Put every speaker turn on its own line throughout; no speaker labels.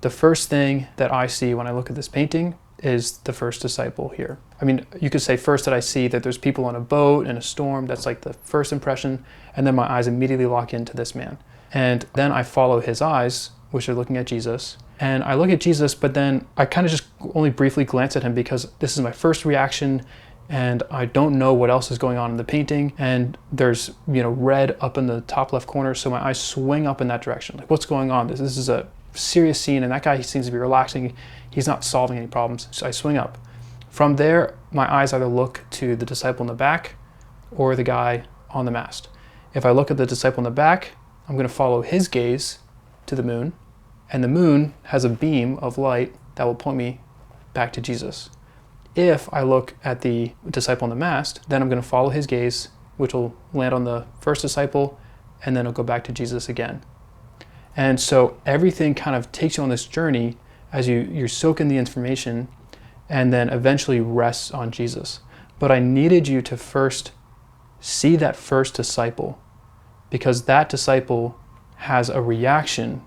the first thing that I see when I look at this painting is the first disciple here. I mean, you could say first that I see that there's people on a boat in a storm. That's like the first impression. And then my eyes immediately lock into this man. And then I follow his eyes, which are looking at Jesus. And I look at Jesus, but then I kind of just only briefly glance at him because this is my first reaction and I don't know what else is going on in the painting. And there's, red up in the top left corner. So my eyes swing up in that direction. Like, what's going on? This is a serious scene, and that guy, he seems to be relaxing. He's not solving any problems. So I swing up. From there, my eyes either look to the disciple in the back or the guy on the mast. If I look at the disciple in the back, I'm going to follow his gaze to the moon, and the moon has a beam of light that will point me back to Jesus. If I look at the disciple on the mast, then I'm going to follow his gaze, which will land on the first disciple, and then it'll go back to Jesus again. And so everything kind of takes you on this journey as you soak in the information and then eventually rests on Jesus. But I needed you to first see that first disciple, because that disciple has a reaction,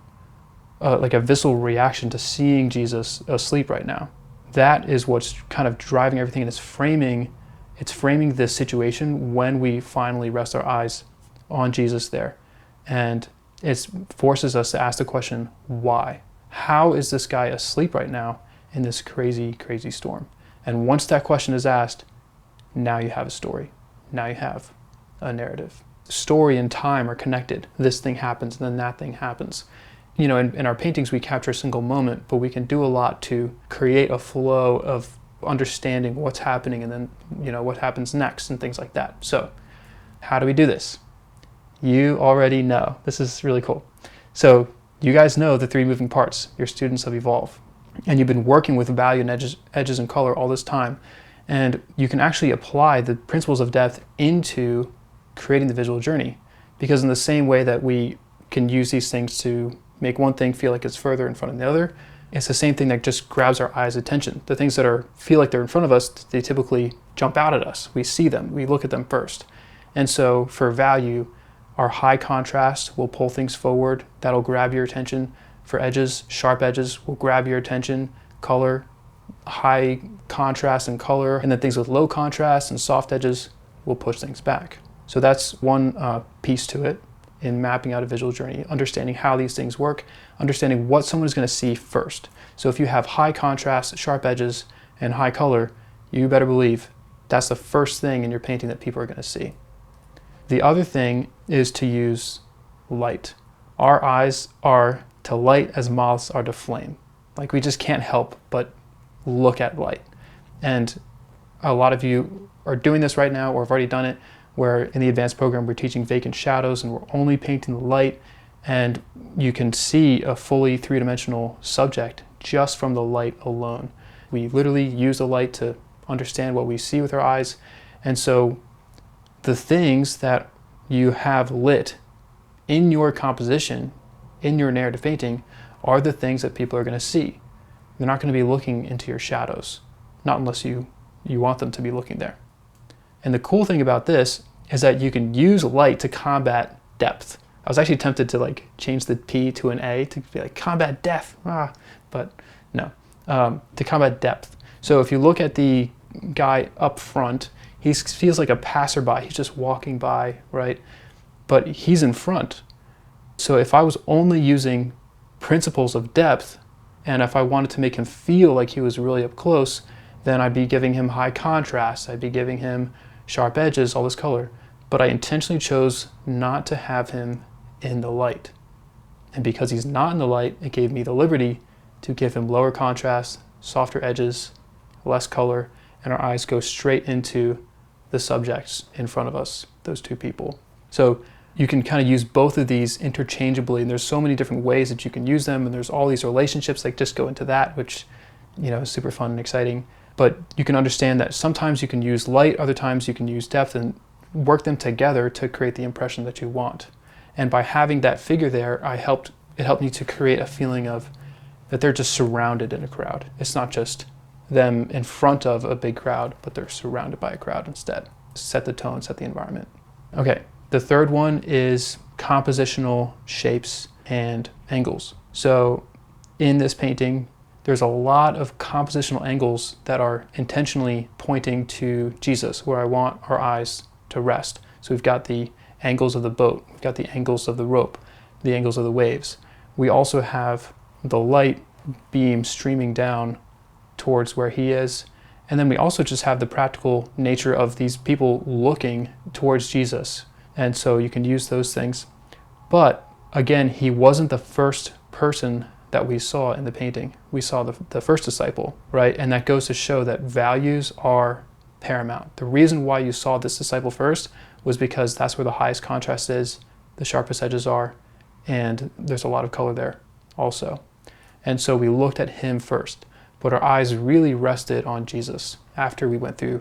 like a visceral reaction to seeing Jesus asleep right now. That is what's kind of driving everything, and it's framing this situation when we finally rest our eyes on Jesus there. And it forces us to ask the question, why? How is this guy asleep right now in this crazy, crazy storm? And once that question is asked, now you have a story. Now you have a narrative. Story and time are connected. This thing happens, and then that thing happens. In our paintings, we capture a single moment, but we can do a lot to create a flow of understanding what's happening and then, what happens next and things like that. So how do we do this? You already know. This is really cool. So you guys know the 3 moving parts. Your students of Evolve. And you've been working with value and edges and color all this time. And you can actually apply the principles of depth into creating the visual journey. Because in the same way that we can use these things to make one thing feel like it's further in front of the other, it's the same thing that just grabs our eyes' attention. The things that feel like they're in front of us, they typically jump out at us. We see them. We look at them first. And so for value, our high contrast will pull things forward. That'll grab your attention. For edges, sharp edges will grab your attention. Color, high contrast and color. And then things with low contrast and soft edges will push things back. So that's one piece to it in mapping out a visual journey, understanding how these things work, understanding what someone is going to see first. So if you have high contrast, sharp edges, and high color, you better believe that's the first thing in your painting that people are going to see. The other thing is to use light. Our eyes are to light as moths are to flame. Like, we just can't help but look at light. And a lot of you are doing this right now or have already done it, where in the advanced program we're teaching vacant shadows and we're only painting the light, and you can see a fully 3-dimensional subject just from the light alone. We literally use the light to understand what we see with our eyes. And so the things that you have lit in your composition, in your narrative painting, are the things that people are going to see. They're not going to be looking into your shadows, not unless you want them to be looking there. And the cool thing about this is that you can use light to combat depth. I was actually tempted to change the P to an A to be like combat depth, but no, to combat depth. So if you look at the guy up front, he feels like a passerby. He's just walking by, right? But he's in front. So if I was only using principles of depth, and if I wanted to make him feel like he was really up close, then I'd be giving him high contrast. I'd be giving him sharp edges, all this color. But I intentionally chose not to have him in the light. And because he's not in the light, it gave me the liberty to give him lower contrast, softer edges, less color, and our eyes go straight into the subjects in front of us, those 2 people. So you can kind of use both of these interchangeably, and there's so many different ways that you can use them, and there's all these relationships that just go into that, which is super fun and exciting. But you can understand that sometimes you can use light, other times you can use depth, and work them together to create the impression that you want. And by having that figure there, it helped me to create a feeling of that they're just surrounded in a crowd. It's not just them in front of a big crowd, but they're surrounded by a crowd instead. Set the tone, set the environment. Okay, the third one is compositional shapes and angles. So in this painting, there's a lot of compositional angles that are intentionally pointing to Jesus, where I want our eyes to rest. So we've got the angles of the boat, we've got the angles of the rope, the angles of the waves. We also have the light beam streaming down towards where he is. And then we also just have the practical nature of these people looking towards Jesus. And so you can use those things. But again, he wasn't the first person that we saw in the painting. We saw the first disciple, right? And that goes to show that values are paramount. The reason why you saw this disciple first was because that's where the highest contrast is, the sharpest edges are, and there's a lot of color there also. And so we looked at him first, but our eyes really rested on Jesus after we went through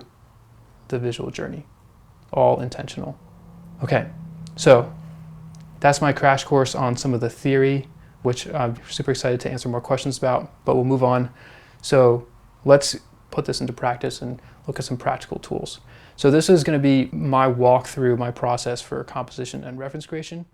the visual journey. All intentional. Okay, so that's my crash course on some of the theory, which I'm super excited to answer more questions about, but we'll move on. So let's put this into practice and look at some practical tools. So this is going to be my walkthrough, my process for composition and reference creation.